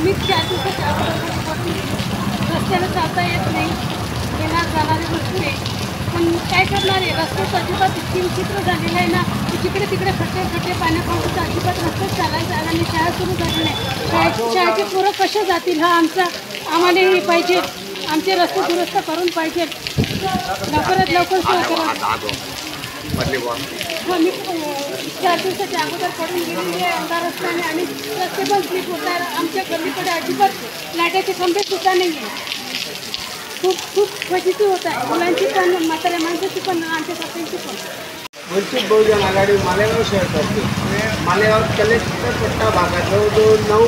आम्ही 4 दिवसाच्या अगोदर रस्त्याला चालता येत नाही, येणार जाणारे भरपूर आहे. पण काय करणार आहे, रस्त्याचं अजिबात इतकी विचित्र झालेलं आहे ना की जिकडे तिकडे खड्डे पाण्यापासून अजिबात रस्त्यात चालायचं आणि शाळा सुरू झाली नाही. शाळेचे पोरं कसे जातील हा आम्हाला हे पाहिजे. आमचे रस्ते दुरुस्त करून पाहिजे, लवकरात लवकर सोय करा. मी 4 दिवसाच्या अगोदर पडून गेलेली आहे अंधार रस्त्याने आणि रस्ते पण स्लीप होत आहे. आमच्या गल्लीकडे अजिबात लाईटाचे खंबे सुद्धा नाही आहे. खूप फजिती होत आहे, मुलांची पण, म्हाताऱ्या माणसाची पण, आमच्या स्वतःची पण. वंचित बहुजन आघाडी मालेगाव शहर करते. मालेगाव कलेक्टर पट्टा भागात जवळजवळ 9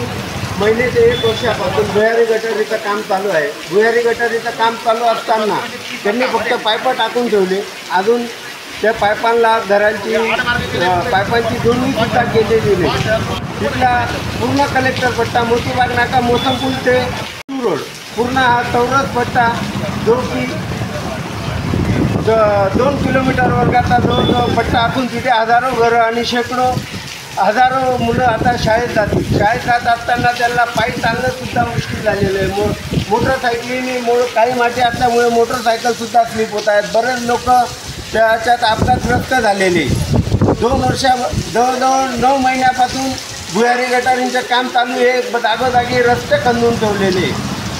महिने ते 1 वर्षापासून भुयारी गटारीचं काम चालू आहे. भुयारी गटारीचं काम चालू असताना त्यांनी फक्त पाईपं टाकून ठेवले. अजून त्या पाईपांना घरांची पाईपांची जोडणी सुद्धा केलेली नाही. तिथला पूर्ण कलेक्टर पट्टा मोतीबाग नाका मोसमपूल ते रोड पूर्ण हा चौरस पट्टा जो की 2 किलोमीटर वर्गाचा जवळजवळ पट्टा असून तिथे हजारो घरं आणि हजारो मुलं आता शाळेत जातील. शाळेत जात असताना त्यांना पायी चालणंसुद्धा मुश्किल झालेलं आहे. मोटरसायकलीने काही माती असल्यामुळे मोटरसायकलसुद्धा स्लिप होत आहेत. बरेच लोक त्याच्यात अपघातग्रस्त झालेले. 2 जवळजवळ 9 महिन्यापासून भुयारी गटारींचं काम चालू आहे. जागोजागी रस्ते खंदून ठेवलेले.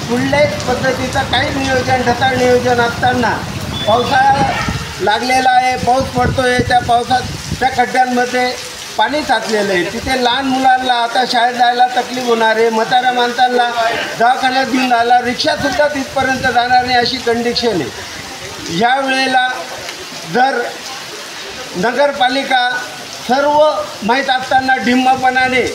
कुठल्याच पद्धतीचं काही नियोजन, ढसाळ नियोजन असताना पावसाळा लागलेला आहे, पाऊस पडतो आहे. त्या पावसात त्या खड्ड्यांमध्ये पाणी साचलेलं आहे. तिथे लहान मुलांना आता शाळेत जायला तकलीफ होणार आहे. म्हाताऱ्या माणसांना दवाखान्यात घेऊन जायला रिक्षासुद्धा तिथपर्यंत जाणार नाही अशी कंडिशन आहे. ह्या वेळेला जर नगरपालिका सर्व माहीत असताना ढिम्मपणाने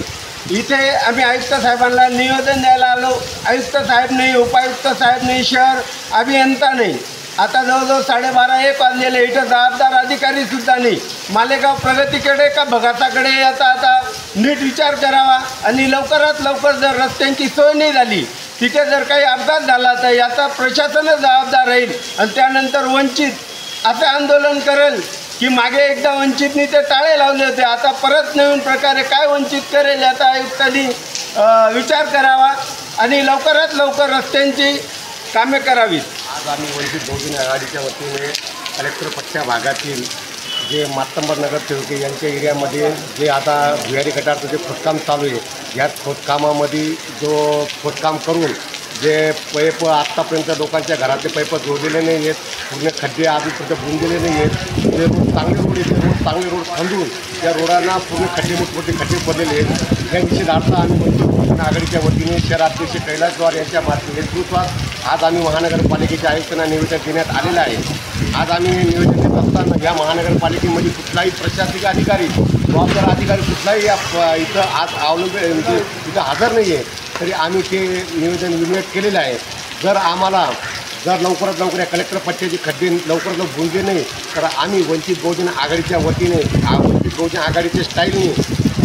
इथे आम्ही आयुक्त साहेबांना निवेदन द्यायला आलो. आयुक्त साहेब नाही, उपायुक्त साहेब नाही, शहर अभियंता नाही. आता जवळजवळ 12:30-1 वाजलेले. इथं जबाबदार अधिकारीसुद्धा नाही. मालेगाव प्रगतीकडे का भगाताकडे याचा आता नीट विचार करावा आणि लवकरात लवकर जर रस्त्यांची सोय नाही झाली, तिथे जर काही अपघात झाला तर याचा प्रशासनच जबाबदार राहील. आणि त्यानंतर वंचित असं आंदोलन करेल की मागे एकदा वंचितनी ते टाळे लावले होते, आता परत नवीन प्रकारे काय वंचित करेल याचा आयुक्तांनी विचार करावा आणि लवकरात लवकर रस्त्यांची कामे करावीत. आज आम्ही वंचित बहुजन आघाडीच्या वतीने कलेक्टर पट्ट्या भागातील जे मातंबर नगरसेवक यांच्या एरियामध्ये जे आता भुयारी गटारचं जे खोदकाम चालू आहे, या खोदकामामध्ये जो खोदकाम करून जे पैप आत्तापर्यंत लोकांच्या घरातले पैप जोडलेले नाही आहेत, पूर्ण खड्डे आजपर्यंत बुंदलेले नाही आहेत. जे रोड चांगले रोड आहेत, चांगले रोड खंदून त्या रोडांना पूर्ण खड्डे मोठमोठे खड्डे पडलेले आहेत. या निषेधार्थ आम्ही वंचित बहुजन आघाडीच्या वतीने शहराध्यक्ष कैलास जवार यांच्या नेतृत्वात आज आम्ही महानगरपालिकेच्या आयुक्तांना निवेदन देण्यात आलेलं आहे. आज आम्ही निवेदन देत असताना या महानगरपालिकेमध्ये कुठलाही प्रशासकीय अधिकारी, जबाबदार अधिकारी कुठलाही इथं आज म्हणजे इथं हजर नाही आहे, तरी आम्ही ते निवेदन विनिमय केलेलं आहे. जर लवकरात लवकर या कलेक्टर पट्ट्याचे खड्डे लवकरात लवकर बुंदले नाही तर आम्ही वंचित बहुजन आघाडीच्या वतीने वंचित बहुजन आघाडीच्या स्टाईलने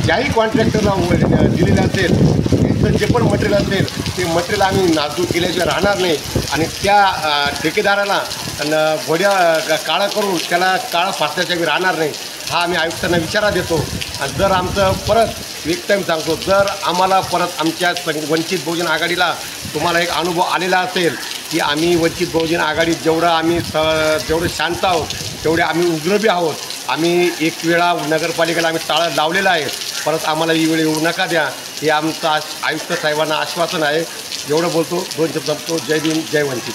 ज्याही कॉन्ट्रॅक्टरला दिलेलं असेल, त्यांचं जे पण मटेरियल असेल ते मटेरियल आम्ही नासधूस केल्याशिवाय राहणार नाही आणि त्या ठेकेदाराला घोड्या काळं करून त्याला काळं फासल्याशिवाय राहणार नाही, हा आम्ही आयुक्तांना इशारा देतो. आणि जर आमचं परत एक टाईम सांगतो, जर आम्हाला परत आमच्या वंचित बहुजन आघाडीला तुम्हाला एक अनुभव आलेला असेल की आम्ही वंचित बहुजन आघाडीत जेवढं शांत आहोत तेवढे आम्ही उग्रबी आहोत. आम्ही एक वेळा नगरपालिकेला आम्ही टाळं लावलेलं आहे, परत आम्हाला ही वेळ येऊ नका द्या, हे आमचं आयुक्त साहेबांना आश्वासन आहे. एवढं बोलतो, 2 शब्द संपतो. जय भीम, जय वंचित.